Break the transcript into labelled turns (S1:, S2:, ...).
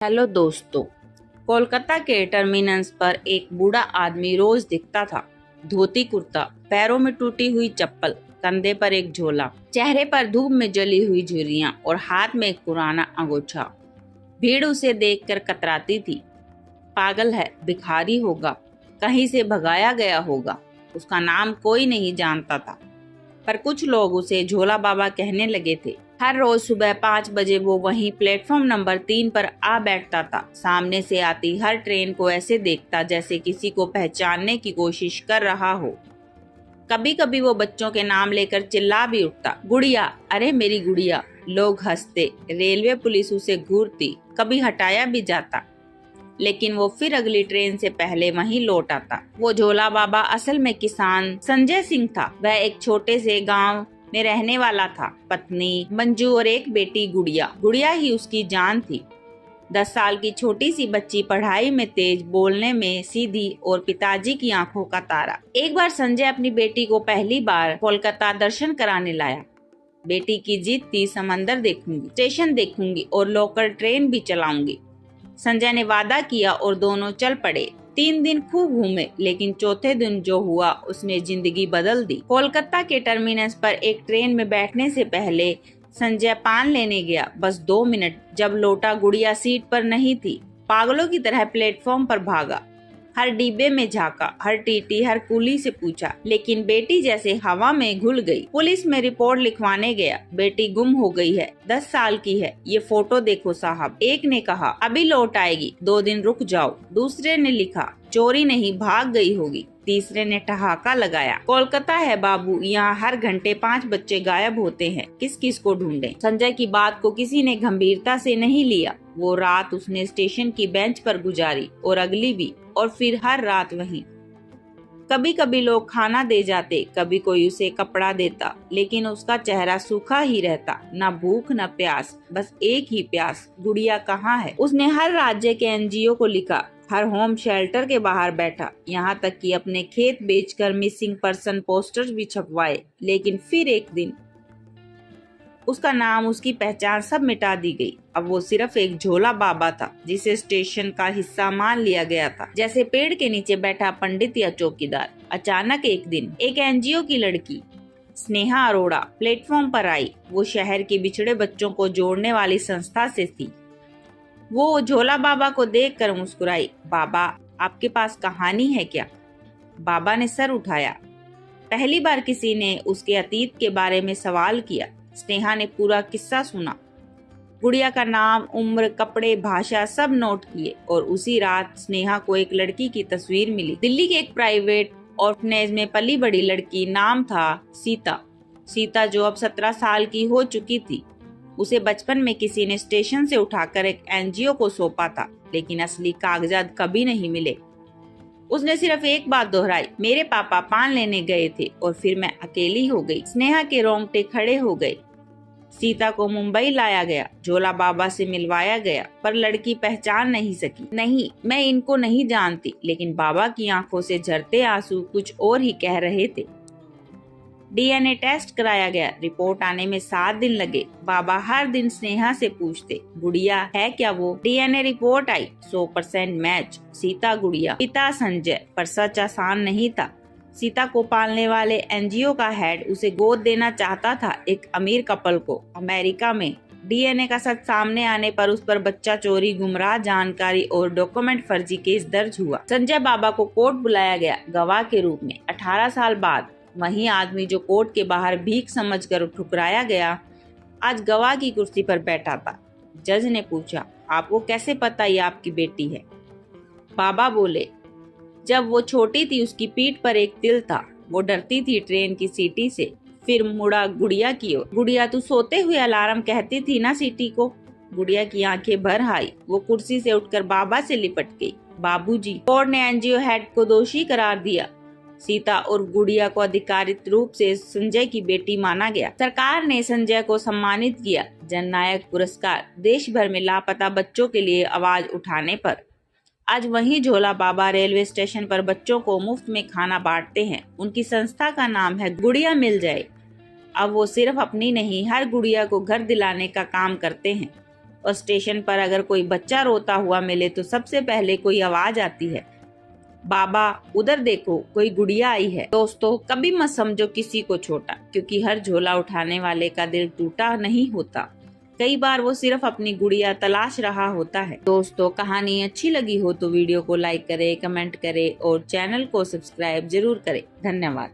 S1: Hello दोस्तों। कोलकाता के terminus पर एक बूढ़ा आदमी रोज दिखता था। धोती कुर्ता, पैरों में टूटी हुई चप्पल, कंधे पर एक झोला, चेहरे पर धूप में जली हुई झुर्रियां और हाथ में एक पुराना अंगोछा। भीड़ उसे देखकर कतराती थी। पागल है, भिखारी होगा, कहीं से भगाया गया होगा। उसका नाम कोई नहीं जानता था, पर कुछ लोग उसे झोला बाबा कहने लगे थे। हर रोज सुबह 5 बजे वो वहीं प्लेटफॉर्म नंबर 3 पर आ बैठता था। सामने से आती हर ट्रेन को ऐसे देखता जैसे किसी को पहचानने की कोशिश कर रहा हो। कभी कभी वो बच्चों के नाम लेकर चिल्ला भी उठता, गुड़िया, अरे मेरी गुड़िया। लोग हंसते, रेलवे पुलिस उसे घूरती, कभी हटाया भी जाता, लेकिन वो फिर अगली ट्रेन से पहले वहीं लौट आता। वो झोला बाबा असल में किसान संजय सिंह था। वह एक छोटे से गांव में रहने वाला था। पत्नी मंजू और एक बेटी गुड़िया। गुड़िया ही उसकी जान थी। 10 साल की छोटी सी बच्ची, पढ़ाई में तेज, बोलने में सीधी और पिताजी की आंखों का तारा। एक बार संजय अपनी बेटी को पहली बार कोलकाता दर्शन कराने लाया। बेटी की जिद थी, समंदर देखूंगी, स्टेशन देखूंगी और लोकल ट्रेन भी चलाऊंगी। संजय ने वादा किया और दोनों चल पड़े। 3 दिन खूब घूमे, लेकिन चौथे दिन जो हुआ उसने जिंदगी बदल दी। कोलकाता के टर्मिनस पर एक ट्रेन में बैठने से पहले संजय पान लेने गया। बस 2 मिनट। जब लौटा, गुड़िया सीट पर नहीं थी। पागलों की तरह प्लेटफॉर्म पर भागा, हर डिब्बे में झांका, हर टीटी, हर कुली से पूछा, लेकिन बेटी जैसे हवा में घुल गई। पुलिस में रिपोर्ट लिखवाने गया। बेटी गुम हो गई है, 10 साल की है, ये फोटो देखो साहब। एक ने कहा अभी लौट आएगी, 2 दिन रुक जाओ। दूसरे ने लिखा चोरी नहीं, भाग गई होगी। तीसरे ने ठहाका लगाया, कोलकाता है बाबू, यहाँ हर घंटे 5 बच्चे गायब होते हैं, किस किस को ढूंढें। संजय की बात को किसी ने गंभीरता से नहीं लिया। वो रात उसने स्टेशन की बेंच पर गुजारी और अगली भी, और फिर हर रात वहीं। कभी कभी लोग खाना दे जाते, कभी कोई उसे कपड़ा देता, लेकिन उसका चेहरा सूखा ही रहता। न भूख न प्यास, बस एक ही प्यास, गुड़िया कहाँ है। उसने हर राज्य के एनजीओ को लिखा, हर होम शेल्टर के बाहर बैठा, यहाँ तक कि अपने खेत बेचकर मिसिंग पर्सन पोस्टर्स भी छपवाए। लेकिन फिर एक दिन उसका नाम, उसकी पहचान सब मिटा दी गई। अब वो सिर्फ एक झोला बाबा था, जिसे स्टेशन का हिस्सा मान लिया गया था, जैसे पेड़ के नीचे बैठा पंडित या चौकीदार। अचानक एक दिन एक एनजीओ की लड़की स्नेहा अरोड़ा प्लेटफॉर्म पर आई। वो शहर के बिछड़े बच्चों को जोड़ने वाली संस्था से थी। वो झोला बाबा को देखकर मुस्कुराई, बाबा आपके पास कहानी है क्या? बाबा ने सर उठाया। पहली बार किसी ने उसके अतीत के बारे में सवाल किया। स्नेहा ने पूरा किस्सा सुना। गुड़िया का नाम, उम्र, कपड़े, भाषा सब नोट किए, और उसी रात स्नेहा को एक लड़की की तस्वीर मिली। दिल्ली के एक प्राइवेट ऑर्फनेज में पली बड़ी लड़की, नाम था सीता। सीता जो अब 17 साल की हो चुकी थी। उसे बचपन में किसी ने स्टेशन से उठाकर एक एनजीओ को सौंपा था, लेकिन असली कागजात कभी नहीं मिले। उसने सिर्फ एक बात दोहराई, मेरे पापा पान लेने गए थे और फिर मैं अकेली हो गई। स्नेहा के रोंगटे खड़े हो गए। सीता को मुंबई लाया गया, झोला बाबा से मिलवाया गया, पर लड़की पहचान नहीं सकी। नहीं, मैं इनको नहीं जानती, लेकिन बाबा की आंखों से झरते आंसू कुछ और ही कह रहे थे। डीएनए टेस्ट कराया गया। रिपोर्ट आने में 7 दिन लगे। बाबा हर दिन स्नेहा से पूछते, गुड़िया है क्या वो? डीएनए रिपोर्ट आई, 100% मैच, सीता गुड़िया, पिता संजय। पर सच आसान नहीं था। सीता को पालने वाले एनजीओ का हेड उसे गोद देना चाहता था, एक अमीर कपल को, अमेरिका में। डीएनए का सच सामने आने पर उस पर बच्चा चोरी, गुमराह जानकारी और डॉक्यूमेंट फर्जी केस दर्ज हुआ। संजय बाबा को कोर्ट बुलाया गया, गवाह के रूप में। 18 साल बाद वही आदमी जो कोर्ट के बाहर भीख समझकर ठुकराया गया, आज गवाह की कुर्सी पर बैठा था। जज ने पूछा, आपको कैसे पता ये आपकी बेटी है? बाबा बोले, जब वो छोटी थी उसकी पीठ पर एक तिल था, वो डरती थी ट्रेन की सीटी से। फिर मुड़ा गुड़िया की ओर, गुड़िया तू सोते हुए अलार्म कहती थी ना सीटी को। गुड़िया की आंखें भर आई। वो कुर्सी से उठकर बाबा से लिपट गई। बाबूजी, कोर्ट ने एनजीओ हेड को दोषी करार दिया। सीता और गुड़िया को अधिकारित रूप से संजय की बेटी माना गया। सरकार ने संजय को सम्मानित किया, जननायक पुरस्कार, देश भर में लापता बच्चों के लिए आवाज उठाने पर। आज वही झोला बाबा रेलवे स्टेशन पर बच्चों को मुफ्त में खाना बांटते हैं। उनकी संस्था का नाम है गुड़िया मिल जाए। अब वो सिर्फ अपनी नहीं, हर गुड़िया को घर दिलाने का काम करते हैं। और स्टेशन पर अगर कोई बच्चा रोता हुआ मिले तो सबसे पहले कोई आवाज आती है, बाबा उधर देखो कोई गुड़िया आई है। दोस्तों, कभी मत समझो किसी को छोटा, क्योंकि हर झोला उठाने वाले का दिल टूटा नहीं होता। कई बार वो सिर्फ अपनी गुड़िया तलाश रहा होता है। दोस्तों, कहानी अच्छी लगी हो तो वीडियो को लाइक करें, कमेंट करें और चैनल को सब्सक्राइब जरूर करें। धन्यवाद।